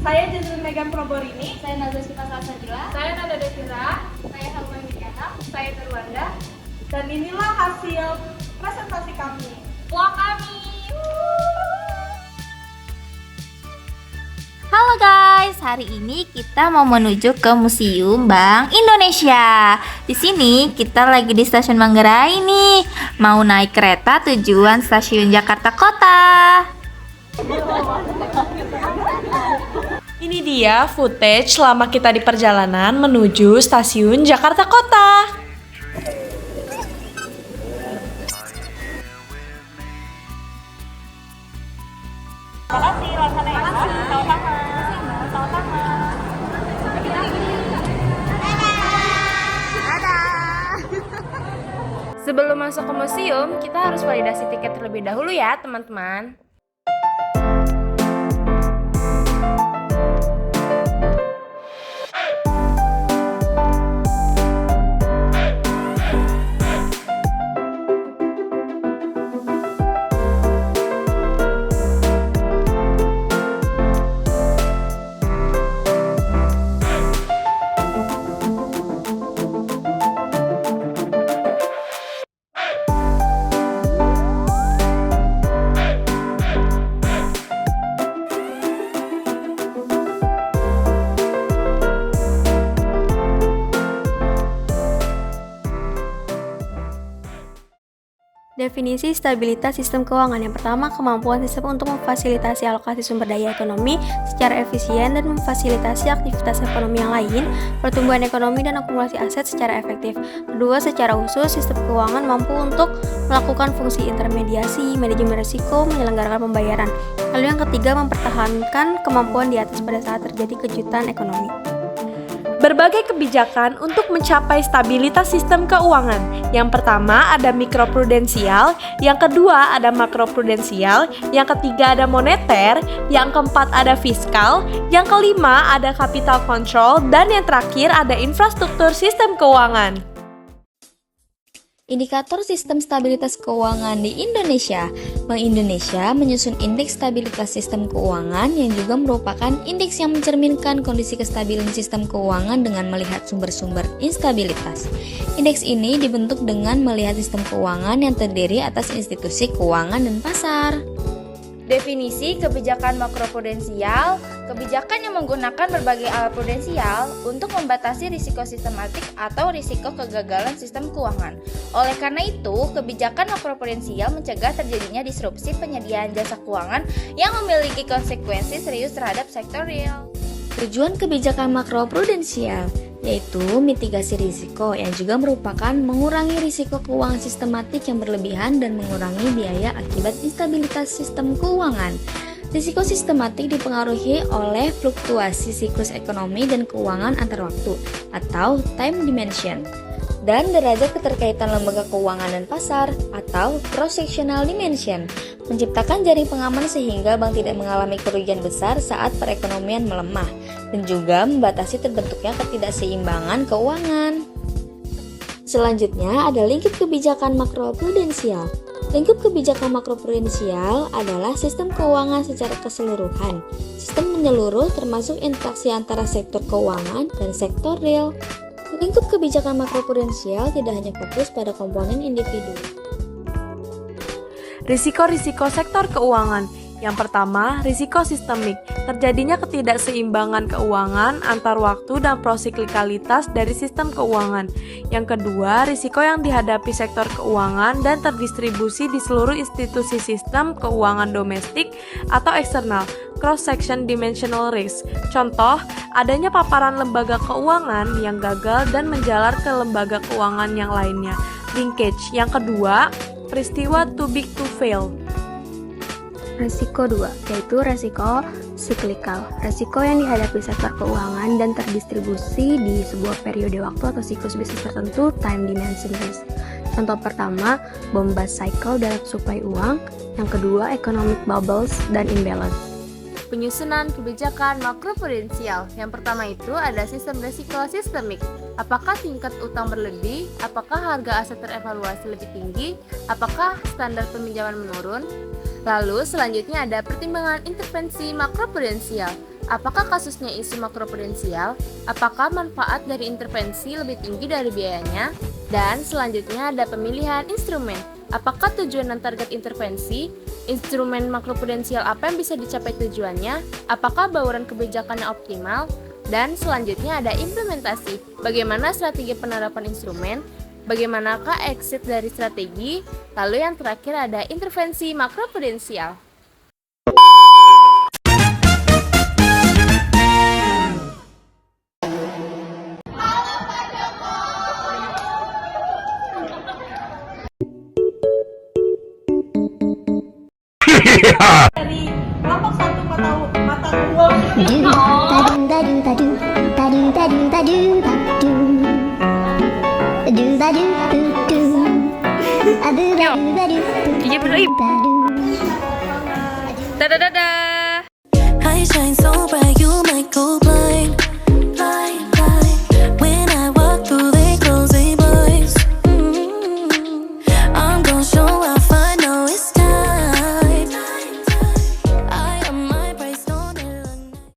Saya Jazul Megan Proborini. Saya Nazwa Syifa Salsabila. Saya Nada Devira. Saya Halman Widiana. Saya Terwanda. Dan inilah hasil presentasi kami. Wah kami. Halo guys, hari ini kita mau menuju ke Museum Bank Indonesia. Di sini kita lagi di Stasiun Manggarai nih, mau naik kereta tujuan Stasiun Jakarta Kota. Ini dia footage selama kita di perjalanan menuju Stasiun Jakarta Kota. Sebelum masuk ke museum, kita harus validasi tiket terlebih dahulu ya, teman-teman. Definisi stabilitas sistem keuangan. Yang pertama, kemampuan sistem untuk memfasilitasi alokasi sumber daya ekonomi secara efisien dan memfasilitasi aktivitas ekonomi yang lain, pertumbuhan ekonomi dan akumulasi aset secara efektif. Kedua, secara khusus, sistem keuangan mampu untuk melakukan fungsi intermediasi, manajemen risiko, menyelenggarakan pembayaran. Lalu yang ketiga, mempertahankan kemampuan di atas pada saat terjadi kejutan ekonomi. Berbagai kebijakan untuk mencapai stabilitas sistem keuangan. Yang pertama ada mikroprudensial, yang kedua ada makroprudensial, yang ketiga ada moneter, yang keempat ada fiskal, yang kelima ada capital control, dan yang terakhir ada infrastruktur sistem keuangan. Indikator sistem stabilitas keuangan di Indonesia. Bank Indonesia menyusun indeks stabilitas sistem keuangan yang juga merupakan indeks yang mencerminkan kondisi kestabilan sistem keuangan dengan melihat sumber-sumber instabilitas. Indeks ini dibentuk dengan melihat sistem keuangan yang terdiri atas institusi keuangan dan pasar. Definisi kebijakan makroprudensial, kebijakan yang menggunakan berbagai alat prudensial untuk membatasi risiko sistematik atau risiko kegagalan sistem keuangan. Oleh karena itu, kebijakan makroprudensial mencegah terjadinya disrupsi penyediaan jasa keuangan yang memiliki konsekuensi serius terhadap sektor real. Tujuan kebijakan makroprudensial yaitu mitigasi risiko yang juga merupakan mengurangi risiko keuangan sistematik yang berlebihan dan mengurangi biaya akibat instabilitas sistem keuangan. Risiko sistematik dipengaruhi oleh fluktuasi siklus ekonomi dan keuangan antar waktu atau time dimension dan derajat keterkaitan lembaga keuangan dan pasar atau cross-sectional dimension, menciptakan jaring pengaman sehingga bank tidak mengalami kerugian besar saat perekonomian melemah, dan juga membatasi terbentuknya ketidakseimbangan keuangan. Selanjutnya ada lingkup kebijakan makroprudensial. Lingkup kebijakan makroprudensial adalah sistem keuangan secara keseluruhan. Sistem menyeluruh termasuk interaksi antara sektor keuangan dan sektor real. Lingkup kebijakan makroprudensial tidak hanya fokus pada komponen individu. Risiko-risiko sektor keuangan. Yang pertama, risiko sistemik. Terjadinya ketidakseimbangan keuangan antar waktu dan prosiklikalitas dari sistem keuangan. Yang kedua, risiko yang dihadapi sektor keuangan dan terdistribusi di seluruh institusi sistem keuangan domestik atau eksternal. Cross-section dimensional risk. Contoh, adanya paparan lembaga keuangan yang gagal dan menjalar ke lembaga keuangan yang lainnya. Linkage. Yang kedua, peristiwa too big to fail. Resiko 2, yaitu resiko siklikal. Resiko yang dihadapi sektor keuangan dan terdistribusi di sebuah periode waktu atau siklus bisnis tertentu, time dimension risk. Contoh pertama, bombast cycle dalam suplai uang. Yang kedua, economic bubbles dan imbalance. Penyusunan kebijakan makroprudensial. Yang pertama itu ada sistem risiko sistemik. Apakah tingkat utang berlebih? Apakah harga aset terevaluasi lebih tinggi? Apakah standar peminjaman menurun? Lalu selanjutnya ada pertimbangan intervensi makroprudensial. Apakah kasusnya isu makroprudensial? Apakah manfaat dari intervensi lebih tinggi dari biayanya? Dan selanjutnya ada pemilihan instrumen. Apakah tujuan dan target intervensi? Instrumen makroprudensial apa yang bisa dicapai tujuannya? Apakah bauran kebijakannya optimal? Dan selanjutnya ada implementasi. Bagaimana strategi penerapan instrumen? Bagaimanakah exit dari strategi? Lalu yang terakhir ada intervensi makroprudensial. Dadah.